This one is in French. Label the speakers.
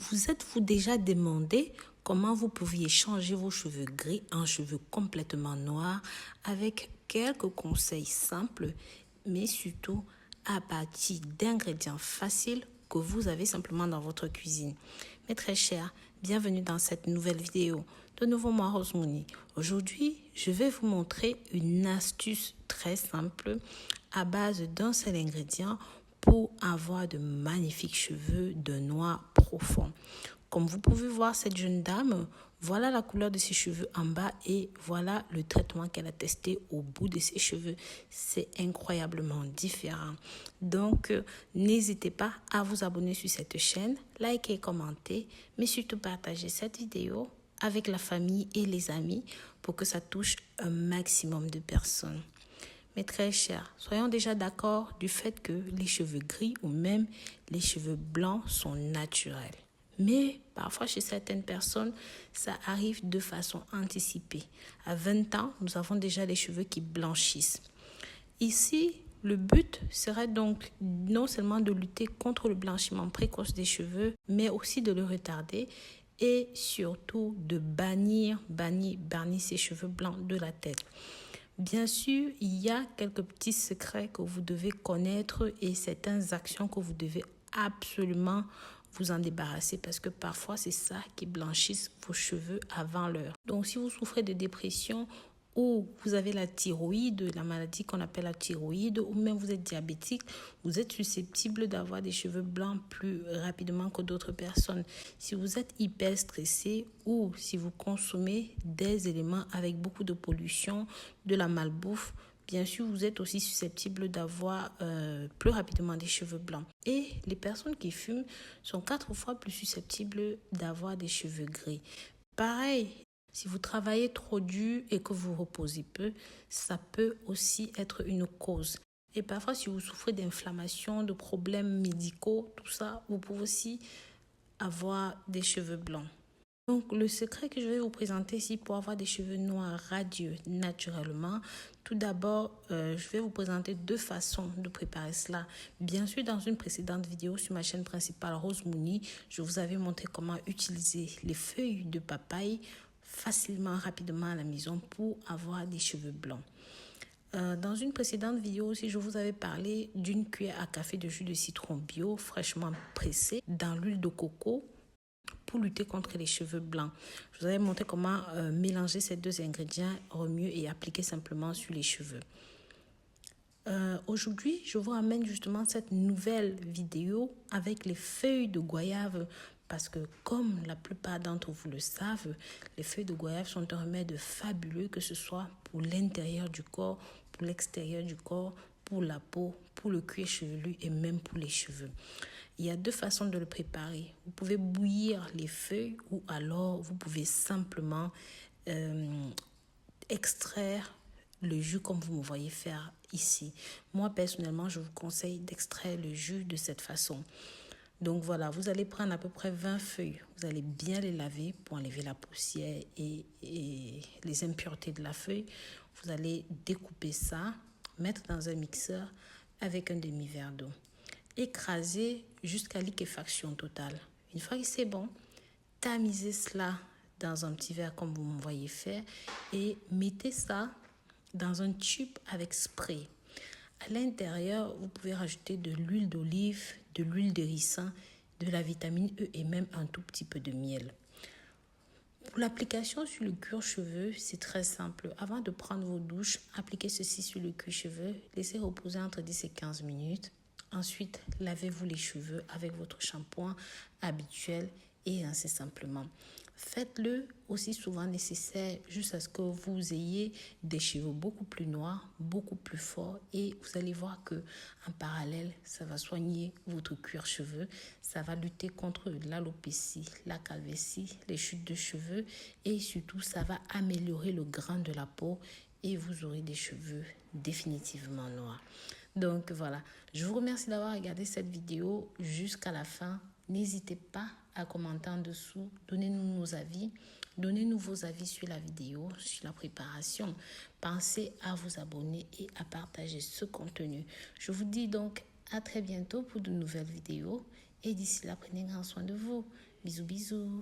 Speaker 1: Vous êtes-vous déjà demandé comment vous pouviez changer vos cheveux gris en cheveux complètement noirs avec quelques conseils simples, mais surtout à partir d'ingrédients faciles que vous avez simplement dans votre cuisine. Mes très chers, bienvenue dans cette nouvelle vidéo. De nouveau, moi, Rose Mouni. Aujourd'hui, je vais vous montrer une astuce très simple à base d'un seul ingrédient pour avoir de magnifiques cheveux de noir profond. Comme vous pouvez voir cette jeune dame, voilà la couleur de ses cheveux en bas et voilà le traitement qu'elle a testé au bout de ses cheveux. C'est incroyablement différent. Donc, n'hésitez pas à vous abonner sur cette chaîne, liker, commenter, mais surtout partager cette vidéo avec la famille et les amis pour que ça touche un maximum de personnes. Mes très chers, soyons déjà d'accord du fait que les cheveux gris ou même les cheveux blancs sont naturels. Mais parfois chez certaines personnes, ça arrive de façon anticipée. À 20 ans, nous avons déjà les cheveux qui blanchissent. Ici, le but serait donc non seulement de lutter contre le blanchiment précoce des cheveux, mais aussi de le retarder et surtout de bannir ces cheveux blancs de la tête. Bien sûr, il y a quelques petits secrets que vous devez connaître et certaines actions que vous devez absolument vous en débarrasser parce que parfois c'est ça qui blanchisse vos cheveux avant l'heure. Donc si vous souffrez de dépression ou vous avez la thyroïde, la maladie qu'on appelle la thyroïde, ou même vous êtes diabétique, vous êtes susceptible d'avoir des cheveux blancs plus rapidement que d'autres personnes. Si vous êtes hyper stressé ou si vous consommez des éléments avec beaucoup de pollution, de la malbouffe, bien sûr, vous êtes aussi susceptible d'avoir plus rapidement des cheveux blancs. Et les personnes qui fument sont 4 fois plus susceptibles d'avoir des cheveux gris. Pareil, si vous travaillez trop dur et que vous reposez peu, ça peut aussi être une cause. Et parfois, si vous souffrez d'inflammation, de problèmes médicaux, tout ça, vous pouvez aussi avoir des cheveux blancs. Donc, le secret que je vais vous présenter ici pour avoir des cheveux noirs radieux naturellement, tout d'abord, je vais vous présenter 2 façons de préparer cela. Bien sûr, dans une précédente vidéo sur ma chaîne principale Rose Mouni, je vous avais montré comment utiliser les feuilles de papaye facilement, rapidement à la maison pour avoir des cheveux blancs. Dans une précédente vidéo aussi, je vous avais parlé d'une cuillère à café de jus de citron bio fraîchement pressé dans l'huile de coco pour lutter contre les cheveux blancs. Je vous avais montré comment mélanger ces 2 ingrédients, remuer et appliquer simplement sur les cheveux. Aujourd'hui, je vous ramène justement cette nouvelle vidéo avec les feuilles de goyave parce que comme la plupart d'entre vous le savent, les feuilles de goyave sont un remède fabuleux que ce soit pour l'intérieur du corps, pour l'extérieur du corps, pour la peau, pour le cuir chevelu et même pour les cheveux. Il y a 2 façons de le préparer. Vous pouvez bouillir les feuilles ou alors vous pouvez simplement extraire le jus comme vous me voyez faire ici. Moi, personnellement, je vous conseille d'extraire le jus de cette façon. Donc voilà, vous allez prendre à peu près 20 feuilles. Vous allez bien les laver pour enlever la poussière et les impuretés de la feuille. Vous allez découper ça, mettre dans un mixeur avec un demi-verre d'eau. Écraser jusqu'à liquéfaction totale. Une fois que c'est bon, tamisez cela dans un petit verre comme vous me voyez faire et mettez ça dans un tube avec spray. À l'intérieur, vous pouvez rajouter de l'huile d'olive, de l'huile de ricin, de la vitamine E et même un tout petit peu de miel. Pour l'application sur le cuir chevelu, c'est très simple. Avant de prendre vos douches, appliquez ceci sur le cuir chevelu, laissez reposer entre 10 et 15 minutes. Ensuite, lavez-vous les cheveux avec votre shampoing habituel et rincez simplement. Faites-le aussi souvent nécessaire jusqu'à ce que vous ayez des cheveux beaucoup plus noirs, beaucoup plus forts et vous allez voir que en parallèle, ça va soigner votre cuir chevelu, ça va lutter contre l'alopécie, la calvitie, les chutes de cheveux et surtout ça va améliorer le grain de la peau et vous aurez des cheveux définitivement noirs. Donc voilà, je vous remercie d'avoir regardé cette vidéo jusqu'à la fin. N'hésitez pas à commenter en dessous, donnez-nous nos avis, donnez-nous vos avis sur la vidéo, sur la préparation. Pensez à vous abonner et à partager ce contenu. Je vous dis donc à très bientôt pour de nouvelles vidéos Et d'ici là, prenez grand soin de vous. Bisous, bisous.